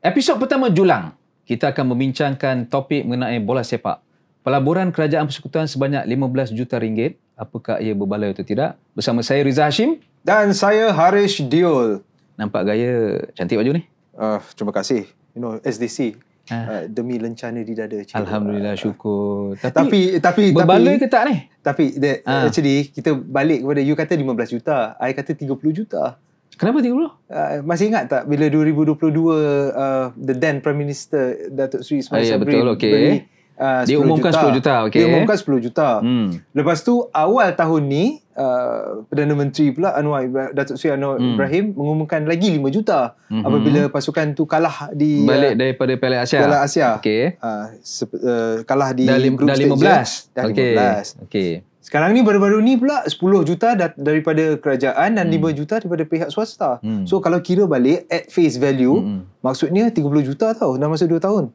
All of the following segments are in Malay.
Episod pertama Julang, kita akan membincangkan topik mengenai bola sepak. Pelaburan kerajaan persekutuan sebanyak 15 juta ringgit. Apakah ia berbaloi atau tidak? Bersama saya Riza Hashim. Dan saya Harish Diol. Nampak gaya cantik baju ni. Terima kasih. SDC. Demi lencana di dada. Alhamdulillah, syukur. Tapi berbaloi ke tak ni? Tapi actually kita balik kepada you kata 15 juta. I kata 30 juta. Kenapa 30? Masih ingat tak bila 2022 the then Prime Minister Datuk Seri Ismail Sabri betul, okay. Dia umumkan 10 juta. Okay. Dia umumkan 10 juta. Lepas tu awal tahun ni Perdana Menteri pula Datuk Seri Anwar Ibrahim mengumumkan lagi 5 juta apabila pasukan tu kalah di balik daripada Piala Asia. Piala Asia. Okey. Kalah di group dah stage. 15. Dah 15. Okey. Sekarang ni baru-baru ni pula 10 juta daripada kerajaan dan 5 juta daripada pihak swasta. So kalau kira balik at face value, maksudnya 30 juta tau dalam masa 2 tahun.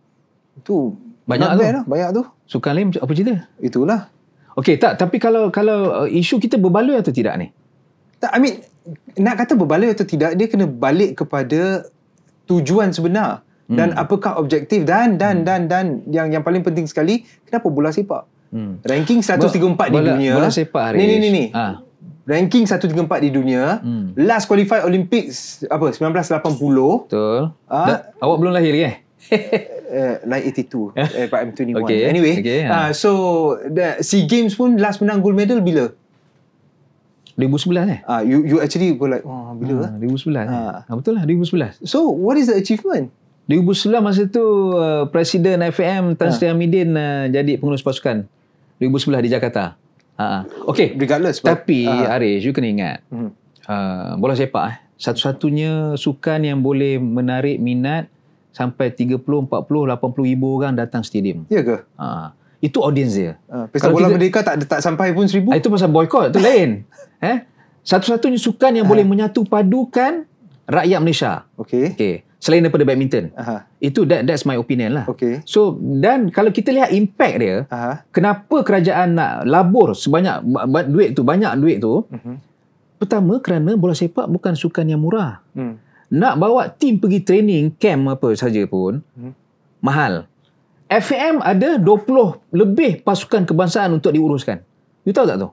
Itu banyak tu. Banyak tu. Sukan lain apa cerita? Itulah. Okey, tapi kalau isu kita berbaloi atau tidak ni? Tak, I mean, nak kata berbaloi atau tidak, dia kena balik kepada tujuan sebenar dan apakah objektif dan yang paling penting sekali, kenapa bola sepak? Ranking 134 di dunia. Bola sepak hari ni. Ranking 134 di dunia. Last qualified Olympics 1980. Betul. Awak belum lahir lagi Like 82 but I'm 21. Okay. Anyway, so the SEA Games pun last menang gold medal bila? 2011 you actually go like bila 2011 betul lah 2011. So what is the achievement? 2011 masa tu Presiden FAM Tan Sri Hamidin jadi pengurus pasukan 2011 di Jakarta. Okey, regardless. Tapi Harish, you kena ingat bola sepak satu-satunya sukan yang boleh menarik minat sampai 30, 40, 80 ribu orang datang stadium. Ya ke? Itu audience dia. Pesta bola Merdeka tak sampai pun 1,000. Itu pasal boykot, itu lain. Satu-satunya sukan yang boleh menyatu padukan rakyat Malaysia. Okey. Selain daripada badminton. Itu that's my opinion lah. Okay. So, dan kalau kita lihat impact dia, kenapa kerajaan nak labur sebanyak banyak duit tu? Pertama, kerana bola sepak bukan sukan yang murah. Nak bawa tim pergi training camp apa saja pun mahal. FAM ada 20 lebih pasukan kebangsaan untuk diuruskan. You tahu tak tu?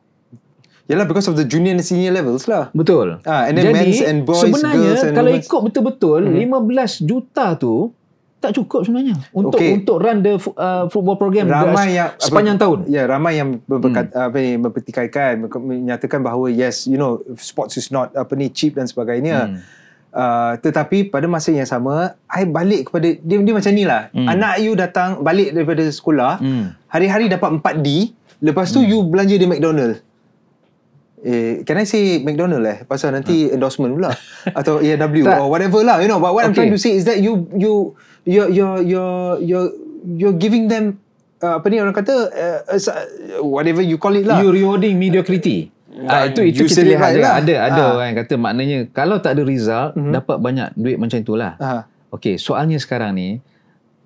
Yalah, because of the junior and senior levels lah. Betul. And then jadi men's and boys, sebenarnya girls and kalau women's. ikut betul-betul 15 juta tu tak cukup sebenarnya untuk run the football program sepanjang tahun. Ya, ramai yang mempertikaikan, menyatakan bahawa yes, sports is not cheap dan sebagainya. Tetapi pada masa yang sama, I balik kepada dia macam ni lah. Anak you datang balik daripada sekolah, hari-hari dapat 4D, lepas tu you belanja di McDonald. Can I say McDonald pasal nanti endorsement pula atau A&W or whatever lah, but what I'm trying to say is that you're giving them orang kata whatever you call it lah, you rewarding mediocrity. Itu kita lihat je. Ada orang yang kata maknanya kalau tak ada result dapat banyak duit macam itulah. Okey, soalnya sekarang ni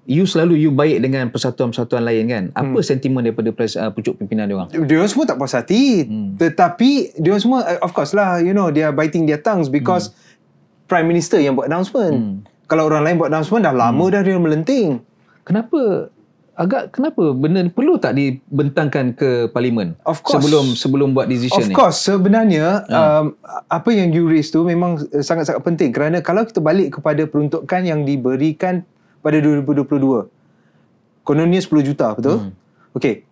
you baik dengan persatuan-persatuan lain kan. Apa sentimen daripada pucuk pimpinan dia orang? Dia orang semua tak puas hati. Tetapi dia orang semua of course lah, they are biting their tongues because Prime Minister yang buat announcement. Kalau orang lain buat announcement dah lama dah dia melenting. Kenapa benda ni perlu tak dibentangkan ke parlimen? Of course. Sebelum buat decision ni. Of course, sebenarnya apa yang you raise tu memang sangat-sangat penting kerana kalau kita balik kepada peruntukan yang diberikan pada 2022, kononnya 10 juta, betul? Okey.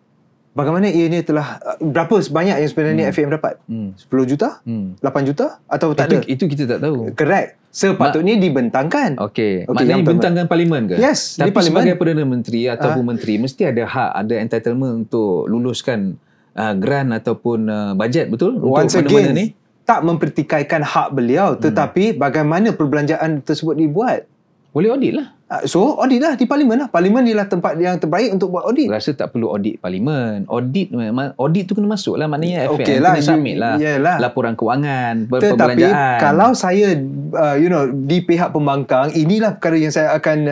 Bagaimana ianya telah berapa sebanyak yang sebenarnya FAM dapat? 10 juta? 8 juta? Atau tak ada? Itu kita tak tahu. Correct. Sepatutnya dibentangkan. Okey. Maknanya dibentangkan parlimen ke? Yes. Tapi sebagai Perdana Menteri ataupun menteri mesti ada hak, ada entitlement untuk luluskan grant ataupun bajet, betul? Once untuk again, ni? Tak mempertikaikan hak beliau, tetapi bagaimana perbelanjaan tersebut dibuat? Boleh audit lah. So audit lah di parlimen lah. Parlimen ialah tempat yang terbaik untuk buat audit. Rasa tak perlu audit parlimen. Audit tu kena masuk lah. Maknanya okay FM lah, kena submit lah laporan kewangan, perbelanjaan. Tetapi kalau saya di pihak pembangkang, inilah perkara yang saya akan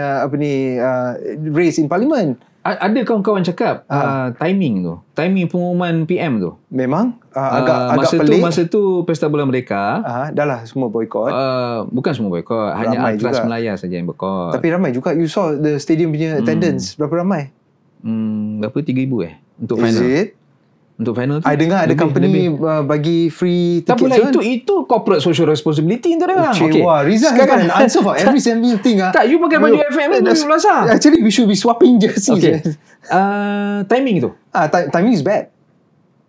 raise in parlimen. Ada kawan-kawan cakap timing pengumuman PM tu memang agak pelik. Masa tu Pesta Bola Merdeka dah lah semua boykot. Bukan semua boykot, hanya Atlas Melaya saja yang boykot. Tapi ramai juga. You saw the stadium punya attendance berapa ramai? Berapa 3,000 untuk final. Is it? Untuk final tu I dengar ada company bagi free tickets. Tak boleh, itu corporate social responsibility untuk dia orang. Rizal kan answer for every single thing. Tak, you pakai baju FM ni belasah. Actually we should be swapping jerseys. Okay. Timing tu. Timing is bad.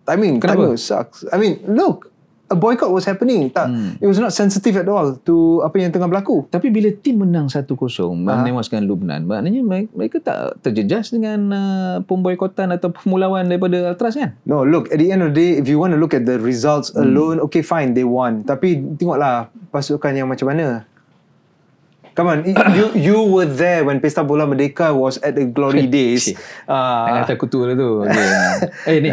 Timing sucks. I mean, look, a boycott was happening. It was not sensitive at all to apa yang tengah berlaku. Tapi bila tim menang 1-0 menewaskan Lubnan, maknanya mereka tak terjejas dengan pemboikotan atau pemulawan daripada Ultras kan? No, look, at the end of the day, if you want to look at the results alone, okay fine, they won. Tapi tengoklah pasukan yang macam mana. Come on, you were there when Pesta Bola Merdeka was at the glory days. Kata kutu lah tu. Ni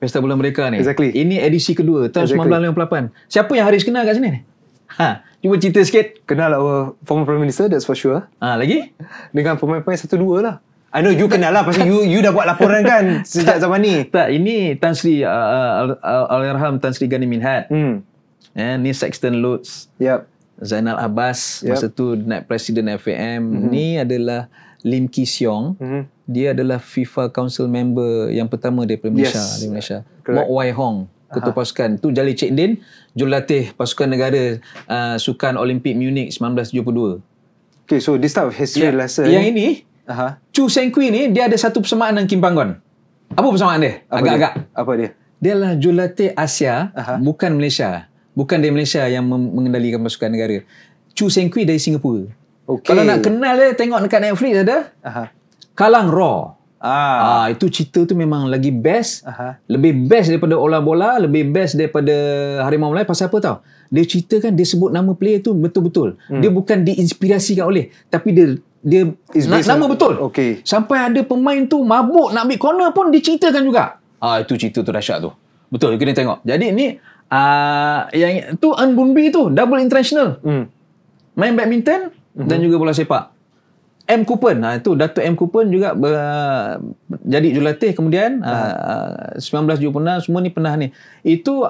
Pesta Bola Merdeka ni. Exactly. Ini edisi kedua tahun 1958. Siapa yang Haris kenal kat sini ni? Cuba cerita sikit. Kenal our former Prime Minister, that's for sure. Lagi? Dengan pemain-pemain 1-2 lah. I know you kenal lah pasal you dah buat laporan kan sejak zaman ni. Tak, ini Tan Sri Allahyarham Tan Sri Ghani Minhad. Ni Sexton Lutz. Yep. Zainal Abbas, masa tu naib Presiden FAM. Ni adalah Lim Kee Siong. Dia adalah FIFA Council member yang pertama daripada Malaysia. Mok Wai Hong, ketua pasukan. Tu Jalil Cik Din, jurulatih pasukan negara Sukan Olimpik Munich 1972. Okay, so this type of history lesson. Yang ini, Chu Seng Kui ni, dia ada satu persamaan dengan Kim Panggon. Apa persamaan dia? Agak-agak. Apa dia? Dia adalah jurulatih Asia, bukan Malaysia. Bukan dari Malaysia yang mengendalikan pasukan negara. Chu Seng Kui dari Singapura. Kalau nak kenal dia, tengok dekat Netflix ada. Kalang Raw. Itu cerita tu memang lagi best. Lebih best daripada Ola Bola, lebih best daripada Harimau Melayu. Pasal apa tau? Dia ceritakan, dia sebut nama player tu betul-betul. Dia bukan diinspirasikan oleh, tapi dia nama betul. Sampai ada pemain tu mabuk nak ambil corner pun diceritakan juga. Itu cerita tu dahsyat tu. Betul, kena tengok. Jadi ni yang tu Eun Boon Bee tu double international. Main badminton dan juga bola sepak. M. Kupen, itu Datuk M. Kupen juga jadi jurulatih kemudian 1976 semua ni pernah ni. Itu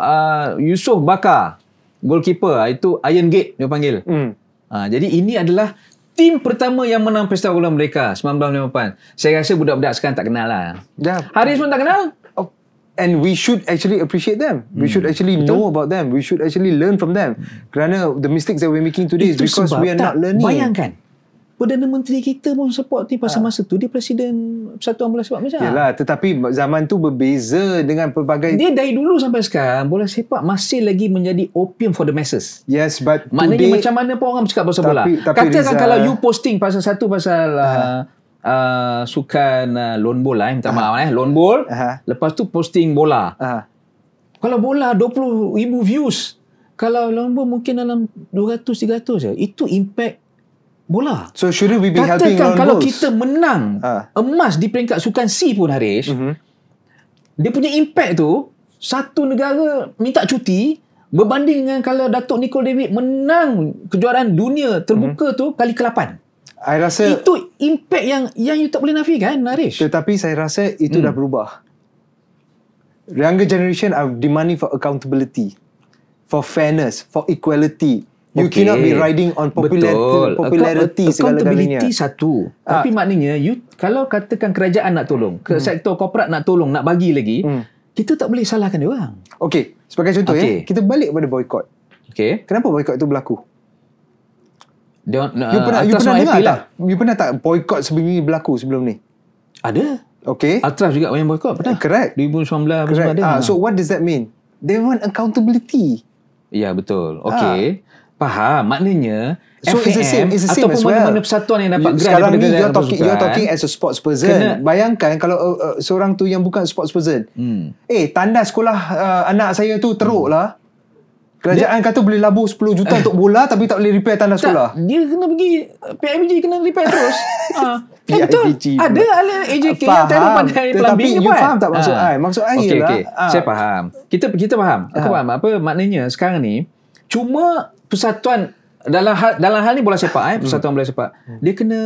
Yusof Bakar, goalkeeper, itu Iron Gate dia panggil. Jadi ini adalah tim pertama yang menang Pesta Bola Merdeka 1958. Saya rasa budak-budak sekarang tak kenal lah. Haris pun tak kenal. And we should actually appreciate them. We should actually know about them. We should actually learn from them. Kerana the mistakes that we're making today is because we are not learning. Bayangkan, Perdana Menteri kita pun support ni pasal masa tu dia Presiden Persatuan Bola Sepak Malaysia. Yalah, tetapi zaman tu berbeza dengan pelbagai. Dia dari dulu sampai sekarang bola sepak masih lagi menjadi opium for the masses. Yes, but maknanya macam mana pun orang bercakap pasal bola. Katakan kalau you posting pasal sukan lone ball minta maaf lone ball, lepas tu posting bola. Kalau bola 20,000 views, kalau lone ball mungkin dalam 200-300 je. Itu impact bola. So shouldn't we be helping lone balls? Kalau kita menang emas di peringkat sukan C pun Harish, dia punya impact tu satu negara minta cuti berbanding dengan kalau Datuk Nicol David menang kejuaraan dunia terbuka tu kali ke-8. I rasa itu impact yang you tak boleh nafikan, Harish. Tetapi saya rasa itu dah berubah. Younger generation are demanding for accountability, for fairness, for equality. You cannot be riding on popularity segala-galanya. Accountability satu. Tapi maknanya kalau katakan kerajaan nak tolong, sektor korporat nak tolong, nak bagi lagi, kita tak boleh salahkan dia orang. Okey, sebagai contoh kita balik pada boykot. Kenapa boykot itu berlaku? You pernah dengar tak? You pernah tak boykot sebegini berlaku sebelum ni? Ada. Ultras juga yang boykot pernah. Correct. 2019 ada. So what does that mean? They want accountability. Ya, betul. Faham. Maknanya so FAM it's the same ataupun as well. mana-mana persatuan yang dapat grant sekarang ni you're talking as a sports person. Bayangkan kalau seorang tu yang bukan sports person. Tandas sekolah anak saya tu teruk lah. Kerajaan kata boleh labur 10 juta untuk bola tapi tak boleh repair tandas sekolah. Dia kena pergi PIBG kena repair terus. PIBG. Ada ahli AJK yang terus pandai plumbing. Tapi you faham tak maksud I? Maksud I ialah saya faham. Kita faham. Aku faham apa maknanya sekarang ni cuma persatuan dalam hal ni bola sepak Persatuan Bola Sepak dia kena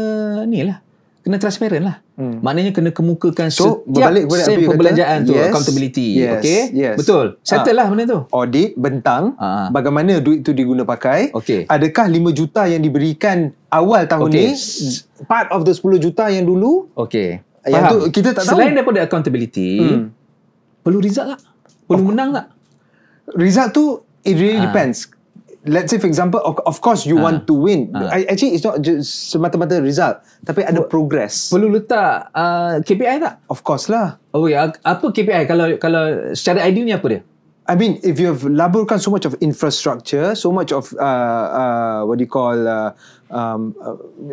kena transparent lah. Maknanya kena kemukakan So, setiap sen Abi perbelanjaan kata, tu, yes, accountability. yes, Okay? yes. Betul. Settle lah benda tu. Audit, bentang, bagaimana duit tu diguna pakai. Okay. Adakah 5 juta yang diberikan awal tahun ni part of the 10 juta yang dulu? Okay. Yang tu kita tak tahu. Selain daripada accountability, perlu result tak? Perlu menang tak? Result tu, it really depends. Let's say for example, of course you want to win. Actually it's not just semata-mata result, tapi ada progress. Perlu letak KPI tak? Of course lah. Oh ya, apa KPI kalau secara idealnya apa dia? I mean, if you have laburkan so much of infrastructure, so much of what do you call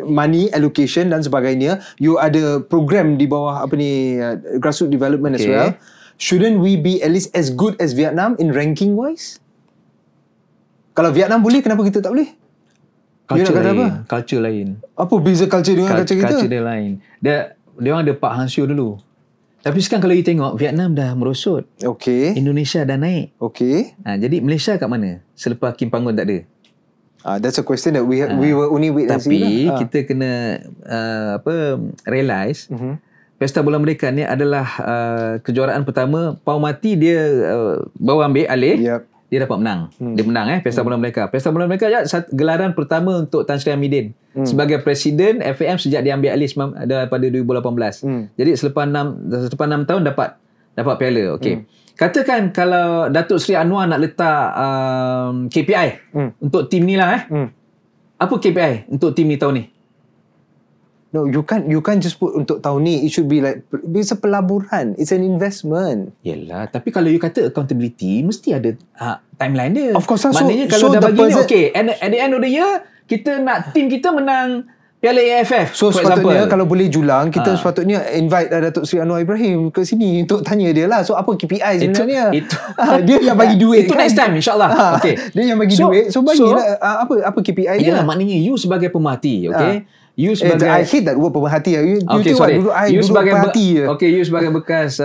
money allocation dan sebagainya, you ada program di bawah apa ni grassroots development as well. Shouldn't we be at least as good as Vietnam in ranking wise? Kalau Vietnam boleh, kenapa kita tak boleh? Culture lain. Apa? Culture lain. Apa beza culture dengan culture kita? Culture dia lain. Dia orang ada Pak Hang Seo dulu. Tapi sekarang kalau you tengok, Vietnam dah merosot. Okay. Indonesia dah naik. Okay. Jadi Malaysia kat mana? Selepas Kim Pangun tak ada. That's a question that we were only wait and see. Tapi kita kena realise Pesta Bola Merdeka ni adalah kejuaraan pertama. Pau Mati dia baru ambil alih. Yep. Dia dapat menang. Dia menang Pesta Bola Merdeka. Pesta Bola Merdeka gelaran pertama untuk Tan Sri Hamidin sebagai Presiden FAM sejak dia ambil alih pada 2018. Jadi selepas 6 tahun dapat piala. Okey. Katakan kalau Datuk Seri Anwar nak letak KPI untuk tim ni lah Apa KPI untuk tim ni tahun ni? No, you can't just put untuk tahun ni. It should be like, it's a pelaburan. It's an investment. Yelah, tapi kalau you kata accountability, mesti ada timeline dia. Of course lah. Maknanya kalau dah bagi ni, okay, at the end of the year, kita nak tim kita menang Piala AFF. So sepatutnya kalau boleh julang, kita sepatutnya invite Datuk Seri Anwar Ibrahim ke sini untuk tanya dia lah. So apa KPI sebenarnya? Dia yang bagi duit. Itu next time insyaAllah. Okay. Dia yang bagi duit. So bagilah apa KPI dia. Yelah, maknanya you sebagai pemerhati, okay? You sebagai I hate that word pemerhati. You sorry. You sebagai pemerhati. Okay, you sebagai bekas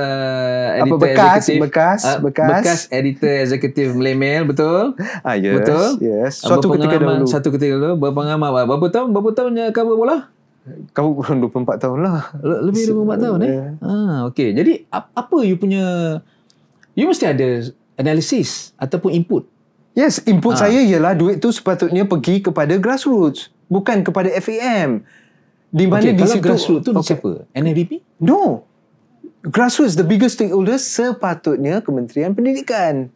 editor bekas editor eksekutif Melaymel, betul? Yes, betul. Yes. Suatu ketika dulu. Berpengalaman berapa tahun cover bola? Kau 24 tahun lah. Lebih 24 tahun okay. Jadi apa you punya, you mesti ada analisis ataupun input. Yes, input saya ialah duit tu sepatutnya pergi kepada grassroots, bukan kepada FAM. Di mana di situ grassroots tu siapa? NFDP? No. Grassroots, the biggest stakeholders sepatutnya Kementerian Pendidikan.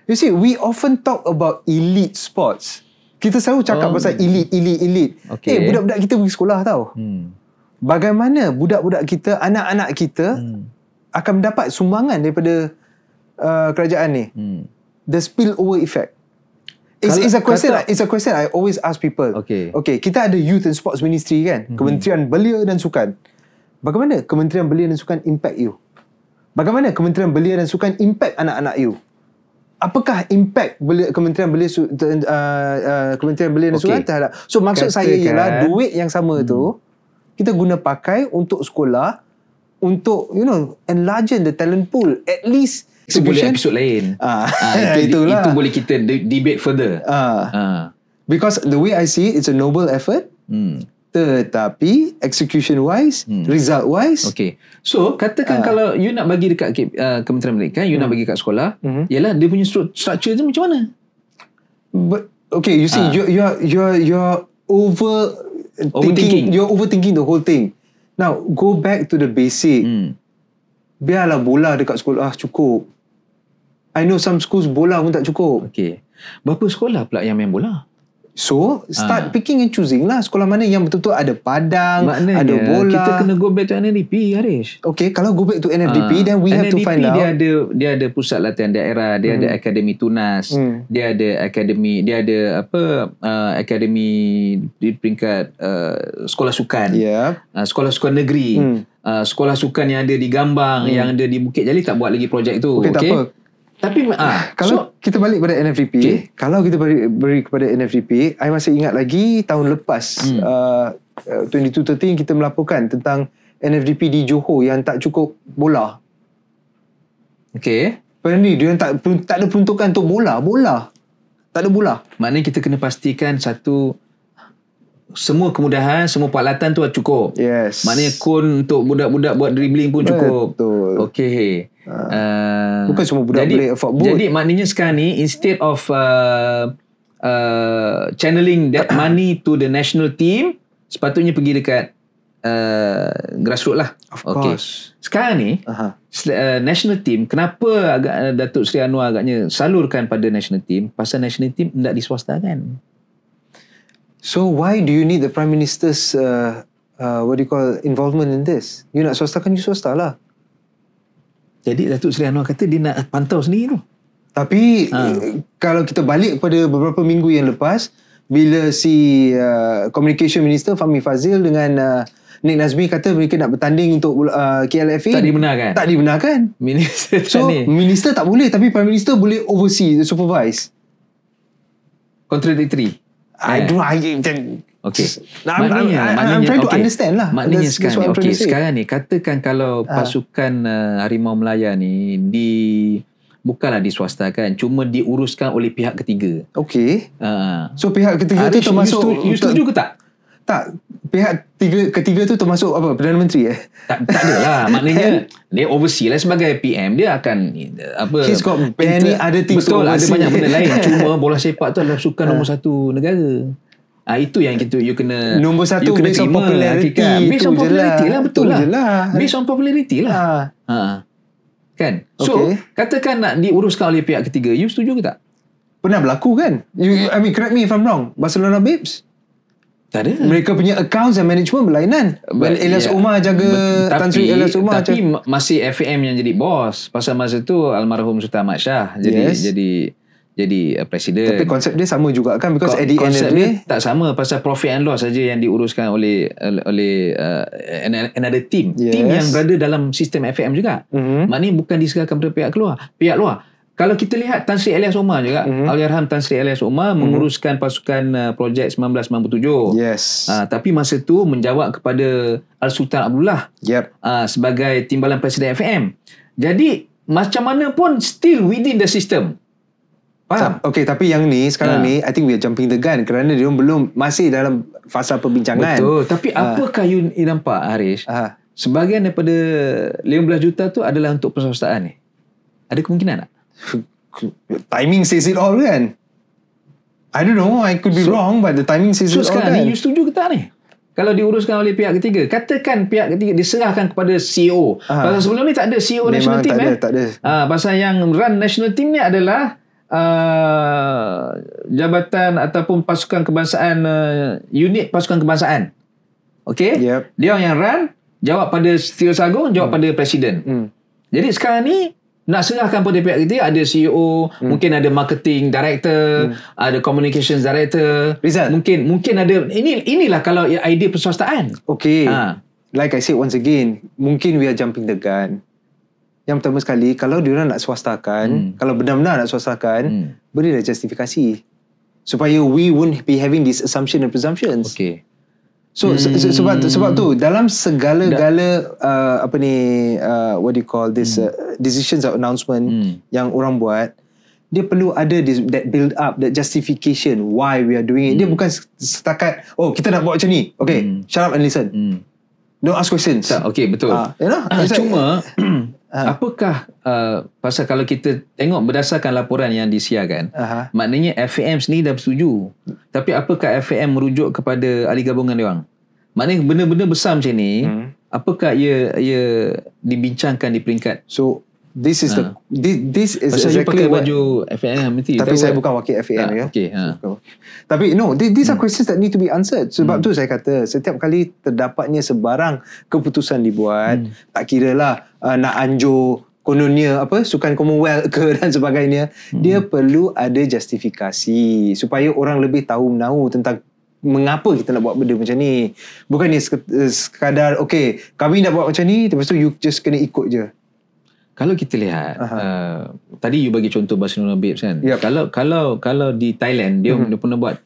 You see, we often talk about elite sports. Kita selalu cakap pasal elite. Okay. Budak-budak kita pergi sekolah tau. Bagaimana budak-budak kita, anak-anak kita akan mendapat sumbangan daripada kerajaan ni? The spillover effect. It's a question I always ask people. Okay, kita ada Youth and Sports Ministry kan? Kementerian Belia dan Sukan. Bagaimana Kementerian Belia dan Sukan impact you? Bagaimana Kementerian Belia dan Sukan impact anak-anak you? Apakah impact Kementerian Belia dan Sukan terhadap? So maksud saya ialah duit yang sama tu kita guna pakai untuk sekolah, untuk enlarge the talent pool. At least itu boleh episod lain. Itulah. Itu boleh kita debate further. Because the way I see it, it's a noble effort. Tetapi execution wise, result wise. Okay. So katakan kalau you nak bagi dekat Kementerian Pendidikan, you nak bagi kat sekolah, ialah dia punya structure tu macam mana? But okay, you see, you're overthinking. You're overthinking the whole thing. Now go back to the basic. Biarlah bola dekat sekolah cukup. I know some schools bola pun tak cukup. Okay. Berapa sekolah pula yang main bola? So, start picking and choosing lah. Sekolah mana yang betul-betul ada padang, maknanya, ada bola. Kita kena go back to NFDP, Harish. Okay, kalau go back to NFDP, then we have to find out. Dia ada pusat latihan daerah, dia ada akademi tunas, dia ada akademi, akademi di peringkat sekolah sukan, sekolah sukan negeri, sekolah sukan yang ada di Gambang, yang ada di Bukit Jalil tak buat lagi projek tu. Okay, tak apa. Tapi kalau kita balik pada NFDP, kalau kita beri kepada NFDP, I masih ingat lagi tahun lepas 2213 kita melaporkan tentang NFDP di Johor yang tak cukup bola. Okay. Ni dia tak ada peruntukan untuk bola. Tak ada bola. Maknanya kita kena pastikan satu semua kemudahan, semua peralatan tu cukup. Yes. Maknanya kon untuk budak-budak buat dribbling pun cukup. Betul. Okey. Bukan semua budak boleh afford boot. Jadi maknanya sekarang ni instead of channeling that money to the national team, sepatutnya pergi dekat grassroots lah. Of course. Sekarang ni national team, kenapa Datuk Seri Anwar agaknya salurkan pada national team? Pasal national team tidak diswastakan. So why do you need the Prime Minister's involvement in this? You nak swastakan, you swasta lah. Jadi Datuk Seri Anwar kata dia nak pantau sendiri tu. Tapi kalau kita balik pada beberapa minggu yang lepas, bila si Communication Minister Fahmi Fadzil dengan Nick Nazmi kata mereka nak bertanding untuk KLFA, tak dibenarkan. Tak dibenarkan. Minister Minister tak boleh, tapi Prime Minister boleh oversee, supervise. Contradictory. Okay. I'm trying to understand lah. Maknanya sekarang ni katakan kalau pasukan Harimau Melaya ni bukanlah diswastakan, cuma diuruskan oleh pihak ketiga. Okey. So pihak ketiga tu termasuk, you setuju ke tak? Tak. Pihak ketiga tu termasuk apa? Perdana Menteri Tak adalah. Maknanya dia oversee lah sebagai PM. Dia akan he's got many other things. Betul, ada banyak benda lain. Cuma bola sepak tu adalah sukan nombor satu negara. You kena nombor satu based on popularity. Based on popularity lah. Betul lah. Based on popularity lah. Kan? So katakan nak diuruskan oleh pihak ketiga, you setuju ke tak? Pernah berlaku kan? Correct me if I'm wrong. Barcelona Babes, tak ada. Mereka punya accounts dan management berlainan. Elias Umar jaga Tan Sri Elias Umar. Tapi masih FAM yang jadi bos. Pasal masa tu almarhum Sultan Ahmad Shah jadi presiden. Tapi konsep dia sama juga kan, because at the end of the day tak sama. Pasal profit and loss saja yang diuruskan oleh another team. Team yang berada dalam sistem FAM juga. Maknanya bukan diserahkan kepada pihak luar. Kalau kita lihat Tan Sri Elias Umar juga, Allahyarham Tan Sri Elias Umar menguruskan pasukan projek 1997. Yes. Tapi masa tu menjawab kepada Al-Sultan Abdullah sebagai timbalan presiden FAM. Jadi macam mana pun still within the system. Faham? Okay, tapi yang ni sekarang ni I think we are jumping the gun kerana dia belum masih dalam fasa perbincangan. Betul. Tapi apakah you nampak, Harish? Sebahagian daripada 15 juta tu adalah untuk perswastaan ni. Ada kemungkinan tak? Timing says it all kan. I don't know, I could be wrong, but the timing says it all kan. So sekarang ni you setuju ke tak ni? Kalau diuruskan oleh pihak ketiga, katakan pihak ketiga diserahkan kepada CEO. Pasal sebelum ni tak ada CEO national team. Tak ada. Pasal yang run national team ni adalah jabatan ataupun pasukan kebangsaan, unit pasukan kebangsaan. Okay? Dia yang run, jawab pada Setiausaha Agong, jawab pada presiden. Jadi sekarang ni nak serahkan pada pihak ketiga, ada CEO, mungkin ada marketing director, ada communications director. Rizal, mungkin ada inilah kalau idea perswastaan. Okay. Like I said once again, mungkin we are jumping the gun. Yang pertama sekali, kalau diorang nak swastakan, kalau benar-benar nak swastakan, berilah justifikasi supaya we won't be having this assumption and presumptions. Okay. So sebab tu dalam segala-gala what do you call this decisions or announcement yang orang buat, dia perlu ada that build up, that justification why we are doing it. Dia bukan setakat kita nak buat macam ni. Okay, shut up and listen. Don't ask questions. Okay, betul. Cuma apakah pasal kalau kita tengok berdasarkan laporan yang disiarkan, maknanya FAM sendiri dah bersetuju. Tapi apakah FAM merujuk kepada ahli gabungan dia orang? Maknanya benda-benda besar macam ni, apakah ia dibincangkan di peringkat? So this is this is pasal exactly pakai baju FAM nanti. Tapi saya bukan wakil FAM ya. Okay. Tapi no, these are questions that need to be answered. Sebab tu saya kata setiap kali terdapatnya sebarang keputusan dibuat, tak kiralah nak anjur kononnya sukan Commonwealth ke dan sebagainya, dia perlu ada justifikasi supaya orang lebih tahu menahu tentang mengapa kita nak buat benda macam ni. Bukannya sekadar kami nak buat macam ni, lepas tu you just kena ikut je. Kalau kita lihat tadi you bagi contoh Barcelona Babes kan. Kalau di Thailand dia pernah buat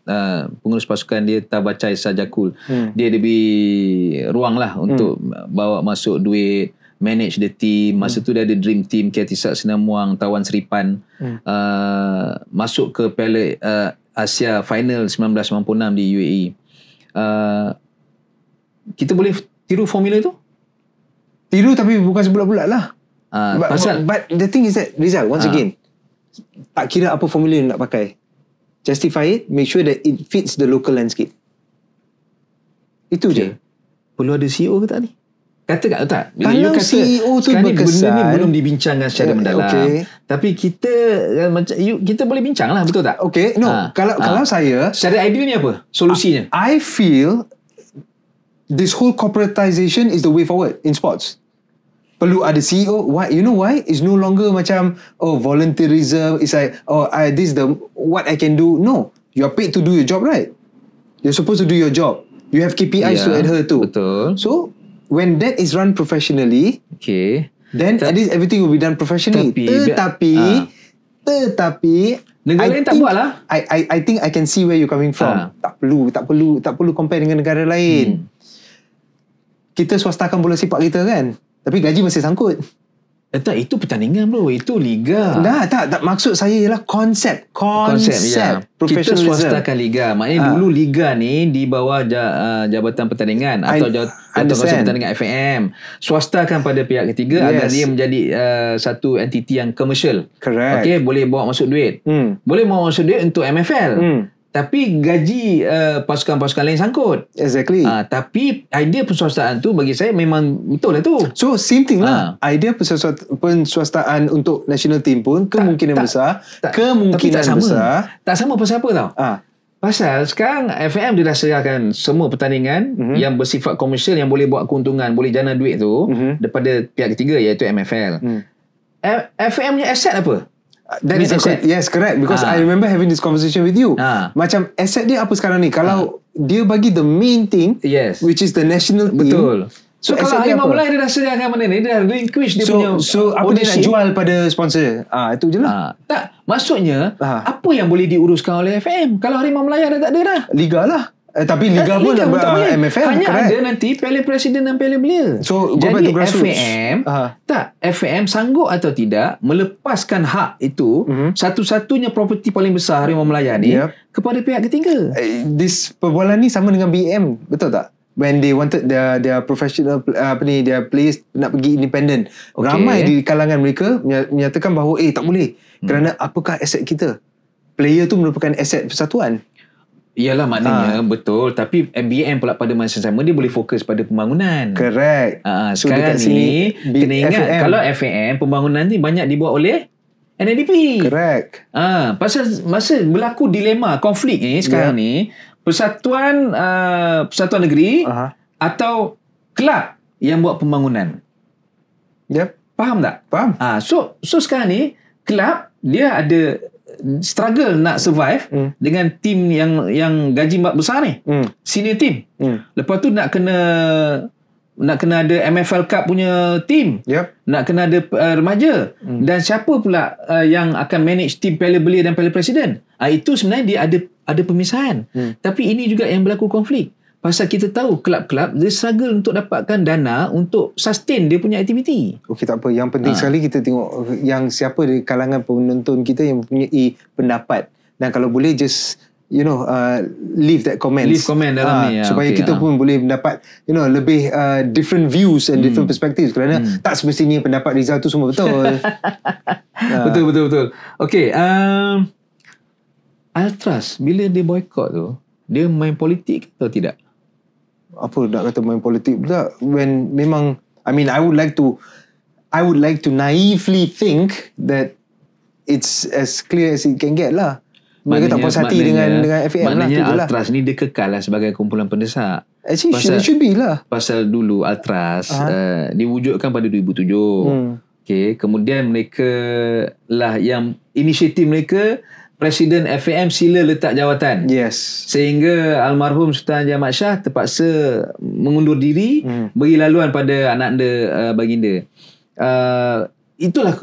pengurus pasukan dia Tabacai Sajakul. Dia lebih ruang lah untuk bawa masuk duit, manage the team. Masa tu dia ada dream team, Kiatisak Sinamuang, Tawan Seripan, masuk ke Piala Asia Final 1996 di UAE. kita boleh tiru formula tu? Tiru tapi bukan sebulat-bulat lah. But the thing is that, Rizal, once again, tak kira apa formula yang nak pakai, justify it, make sure that it fits the local landscape. Itu je. Perlu ada CEO ke tak ni? Kata tak? Kalau kata, CEO tu berkesan, benda ni belum dibincangkan secara mendalam. Tapi kita boleh bincang lah, betul tak? Okay, no. Kalau saya, secara ideal ni apa solusinya? I feel this whole corporatization is the way forward in sports. Perlu ada CEO. Why? You know why? It's no longer macam volunteerism. It's like this is what I can do. No, you are paid to do your job, right? You're supposed to do your job. You have KPIs to adhere to. Betul. So when that is run professionally, then at least everything will be done professionally. Tetapi negara lain tak buat lah. I think I can see where you're coming from. Tak perlu compare dengan negara lain. Kita swastakan bola sepak kita kan, tapi gaji masih sangkut. Tak, itu pertandingan bro, itu liga. Tak maksud saya ialah konsep kita swastakan liga. Maknanya dulu liga ni di bawah Jabatan Pertandingan atau Kawasan Pertandingan FAM, swastakan pada pihak ketiga agar dia menjadi satu entiti yang komersial. Correct. Okey, boleh bawa masuk duit. Boleh bawa masuk duit untuk MFL. Tapi gaji pasukan-pasukan lain sangkut. Exactly. Tapi idea penswastaan tu bagi saya memang betul lah tu. So same thing lah. Idea penswastaan untuk national team pun kemungkinan besar. Tak sama pasal apa tau? Pasal sekarang FM dia dah sediakan semua pertandingan yang bersifat komersial, yang boleh buat keuntungan, boleh jana duit tu daripada pihak ketiga, iaitu MFL. FM punya aset apa? That is yes, correct. Because I remember having this conversation with you. Macam asset dia apa sekarang ni? Kalau dia bagi the main thing, which is the national team. Betul. So kalau Harimau Malaya dia dah sediakan mana ni, dia dah relinquish dia punya apa dia nak jual pada sponsor? Itu je lah. Tak, maksudnya apa yang boleh diuruskan oleh FM? Kalau Harimau Malaya dah tak ada dah. Liga lah. Tapi Liga pun MFL hanya ada nanti Piala Presiden dan Piala Belia. So jadi FM FM sanggup atau tidak melepaskan hak itu, satu-satunya properti paling besar Harimau Malaya ni kepada pihak ketiga. This perbualan ni sama dengan BM, betul tak? When they wanted their professional their players nak pergi independent, ramai di kalangan mereka menyatakan bahawa tak boleh, kerana apakah aset kita? Player tu merupakan aset persatuan. Iyalah, maknanya betul, tapi MBM pula pada masa sama dia boleh fokus pada pembangunan. Correct. So sekarang ni kena ingat FM. Kalau FAM pembangunan ni banyak dibuat oleh NADP. Correct. Pasal masa berlaku dilema konflik ni sekarang ni, persatuan negeri atau kelab yang buat pembangunan. Faham tak? Faham. So sekarang ni kelab dia ada struggle nak survive dengan tim yang gaji besar ni, senior team. Lepas tu nak kena ada MFL Cup punya team, nak kena ada remaja, dan siapa pula yang akan manage tim Piala Belia dan Piala Presiden. Itu sebenarnya dia ada pemisahan. Tapi ini juga yang berlaku konflik. Pasal kita tahu kelab-kelab dia struggle untuk dapatkan dana untuk sustain dia punya aktiviti. Okey, tak apa. Yang penting sekali kita tengok yang siapa di kalangan penonton kita yang mempunyai pendapat. Dan kalau boleh just leave that comments. Leave comment dalam ni. Supaya kita pun boleh mendapat lebih different views and different perspectives. Kerana tak semestinya pendapat Rizal tu semua betul. Betul. Okey, Ultras bila dia boycott tu, dia main politik atau tidak? Apa nak kata main politik pula, when memang I would like to naively think that it's as clear as it can get lah. Mereka tak puas hati dengan FAM lah. Maknanya Ultras ni dia kekal lah sebagai kumpulan pendesak. Actually it should be lah. Pasal dulu Ultras diwujudkan pada 2007. Okay, kemudian mereka lah yang inisiatif mereka, Presiden FAM sila letak jawatan. Sehingga almarhum Sultan Haji Ahmad Shah terpaksa mengundur diri, beri laluan pada anak anda baginda. Itulah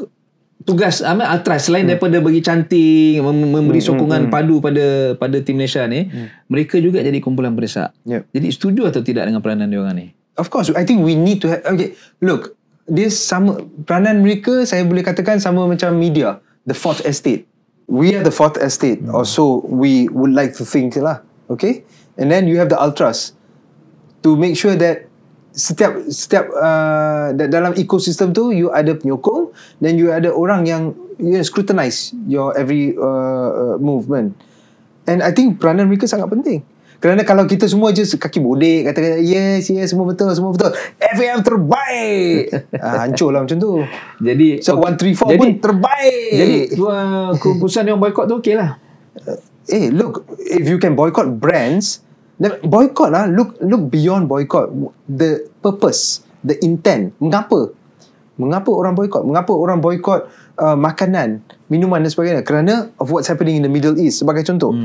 tugas Ultras. Selain daripada bagi cantik, memberi sokongan padu pada tim Malaysia ni, mereka juga jadi kumpulan pendesak. Jadi setuju atau tidak dengan peranan diorang ni? Of course, I think we need to have, look, this sama peranan mereka, saya boleh katakan sama macam media, the fourth estate. We are the fourth estate, or so we would like to think lah. Okay, and then you have the ultras to make sure that setiap dalam ekosistem tu you ada penyokong, dan you ada orang yang scrutinize your every movement. And I think peranan mereka sangat penting. Kerana kalau kita semua je kaki bodek kata yes semua betul FM terbaik, hancur lah macam tu. Jadi so 134 pun terbaik. Jadi keputusan yang boycott tu okey lah. Look, if you can boycott brands, then boycott lah. Look beyond boycott. The purpose, the intent. Mengapa orang boycott? Mengapa orang boycott makanan, minuman dan sebagainya? Kerana of what's happening in the Middle East sebagai contoh.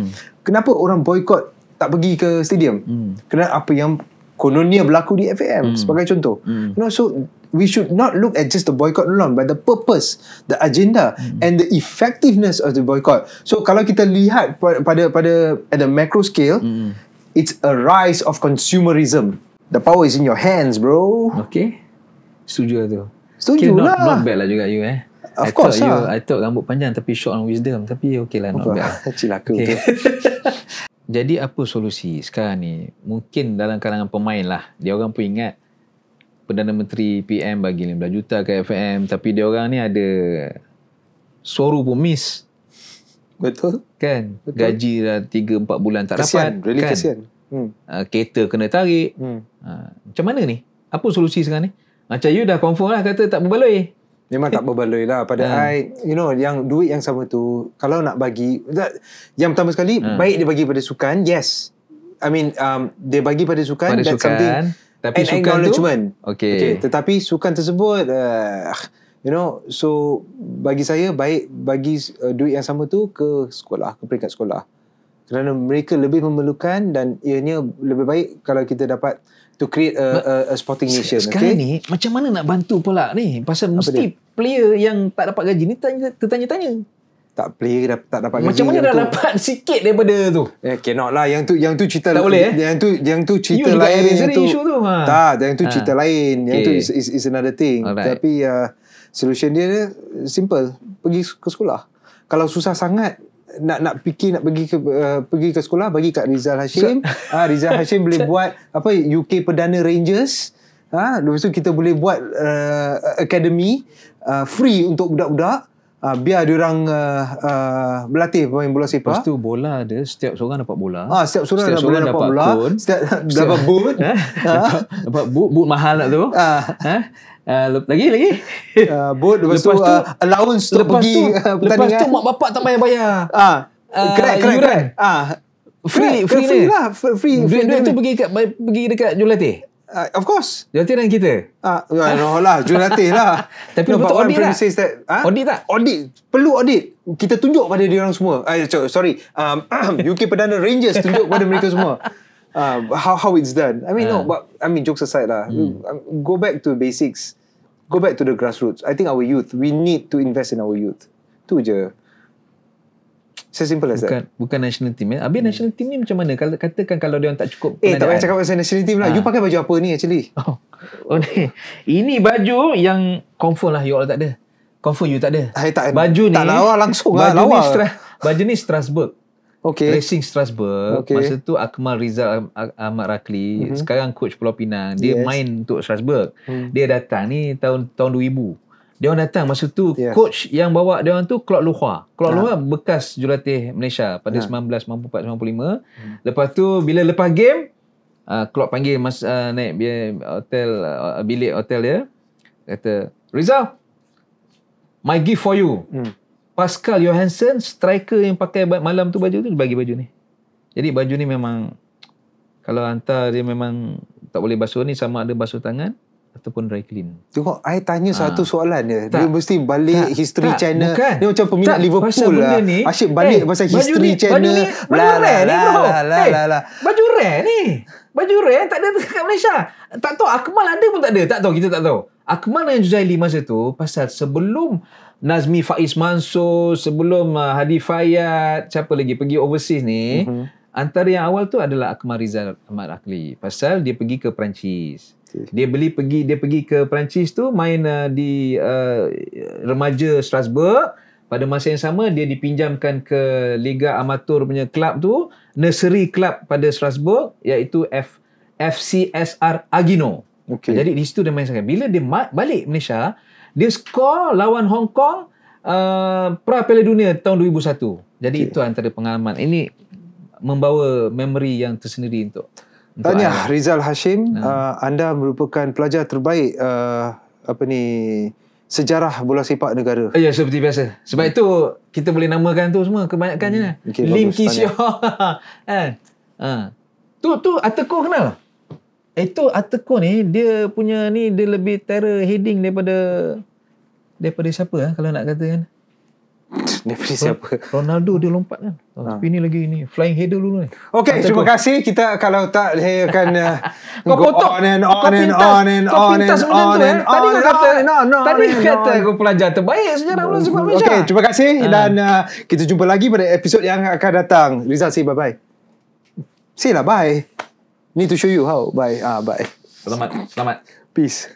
Kenapa orang boycott tak pergi ke stadium? Kerana apa yang kononnya berlaku di FAM sebagai contoh. So we should not look at just the boycott alone, but the purpose, the agenda and the effectiveness of the boycott. So kalau kita lihat pada at the macro scale, it's a rise of consumerism. The power is in your hands, bro. Okay, setuju tu. Setuju lah. Not bad lah juga you Of course lah. I thought rambut panjang tapi short on wisdom. Tapi okay lah, not bad. Cilaka. Okay. Jadi apa solusi sekarang ni? Mungkin dalam kalangan pemain lah, dia orang pun ingat Perdana Menteri PM bagi 15 juta ke FM, tapi dia orang ni ada soru pun miss. Betul. Kan? Betul. Gaji dah 3-4 bulan tak kesian, dapat. Really kan? kesian. Kereta kena tarik. Macam mana ni? Apa solusi sekarang ni? Macam you dah confirm lah kata tak berbaloi. Memang tak berbaloi lah. Pada I, yang duit yang sama tu, kalau nak bagi, yang pertama sekali, baik dia bagi pada sukan, yes. I mean, dia bagi pada sukan, that's something, tapi an sukan acknowledgement. Okay. Tetapi sukan tersebut, so bagi saya, baik bagi duit yang sama tu ke sekolah, ke peringkat sekolah. Kerana mereka lebih memerlukan, dan ianya lebih baik kalau kita dapat to create a sporting nation. Sekarang ni macam mana nak bantu pula ni? Pasal mesti player yang tak dapat gaji ni tertanya-tanya. Tak player tak dapat gaji. Macam mana dah dapat sikit daripada tu? Cannot lah. Yang tu cerita tak boleh. Yang tu cerita you lain. Yang tu isu tu. Tak, yang tu cerita lain. Yang tu is another thing. Alright. Tapi solution dia simple. Pergi ke sekolah. Kalau susah sangat nak pergi ke sekolah, bagi kat Rizal Hashim. Rizal Hashim boleh buat UK Perdana Rangers. Lepas tu kita boleh buat academy free untuk budak-budak. Biar diorang berlatih pemain bola sepak. Lepas tu bola ada, setiap seorang dapat bola. Setiap seorang dapat bola. Dapat boot. Dapat boot mahal tak tu. Lagi boot. Lepas tu allowance untuk pergi pertandingan. Lepas tu mak bapak tak bayar. Keren. Free lah. Free. Duit tu pergi dekat jurulatih. Of course. Jurulatih dan kita. No lah, jurulatih lah. Tapi betul audit tak? Audit tak? Audit. Perlu audit. Kita tunjuk pada dia orang semua. Sorry. UK Perdana Rangers tunjuk pada mereka semua. How it's done. I mean, jokes aside lah. Go back to basics. Go back to the grassroots. I think our youth, we need to invest in our youth. Tu je. So simple as that. Bukan national team. Habis national team ni macam mana? Katakan kalau dia orang tak cukup tak payah cakap pasal national team lah. You pakai baju apa ni actually? Ni. Ini baju yang confirm lah you all tak ada. Confirm you tak ada. Baju ni tak lawa langsung lah. Baju ni Strasbourg. Okay. Racing Strasbourg. Masa tu Akmal Rizal Ahmad Rakli. Sekarang coach Pulau Pinang. Dia main untuk Strasbourg. Dia datang ni tahun 2000. Dia orang datang masa tu coach yang bawa dia orang tu Claude Lohua. Claude Lohua bekas jurulatih Malaysia pada 1994-95. Lepas tu bila lepas game Claude panggil naik hotel, bilik hotel dia. Kata, "Rizal, my gift for you." Pascal Johansson, striker yang pakai malam tu baju tu, bagi baju ni. Jadi baju ni memang kalau hantar dia memang tak boleh basuh ni, sama ada basuh tangan ataupun dry clean. Tengok, I tanya satu soalan dia. Dia mesti balik history channel. Bukan. Dia macam peminat Liverpool lah. Asyik balik pasal history channel. Baju rare ni bro. Baju rare ni. Baju rare tak ada kat Malaysia. Tak tahu Akmal ada pun tak ada. Tak tahu, kita tak tahu. Akmal dan Juzaili masa tu pasal sebelum Nazmi Faiz Mansur, sebelum Hadi Fayad, siapa lagi pergi overseas ni, antara yang awal tu adalah Akmal Rizal Ahmad Rakli. Pasal dia pergi ke Perancis. Dia pergi ke Perancis tu main di remaja Strasbourg. Pada masa yang sama dia dipinjamkan ke Liga Amatur punya kelab tu, nursery club pada Strasbourg iaitu FCSR Agino. Okay. Jadi di situ dia main sangat. Bila dia balik Malaysia, dia skor lawan Hong Kong pra Piala Dunia tahun 2001. Jadi itu antara pengalaman. Ini membawa memori yang tersendiri untuk Tahniah Rizal Hashim, anda merupakan pelajar terbaik sejarah bola sepak negara. Ya, seperti biasa. Sebab itu kita boleh namakan tu semua kebanyakannya. Lim Ki Siong. Tu Ateko kenal? Itu Ateko ni dia punya ni dia lebih terror heading daripada siapa kalau nak kata kan? Daripada siapa? Ronaldo dia lompat kan. Tapi ni lagi ni flying header dulu ni. Okey, terima kasih. Kita kalau tak saya akan kau potong Tadi kata aku pelajar terbaik sejarah bola sepak Malaysia. Okey, terima kasih dan kita jumpa lagi pada episod yang akan datang. Rizal say bye-bye. Say lah bye. Need to show you how. Bye. Bye. Selamat. Peace.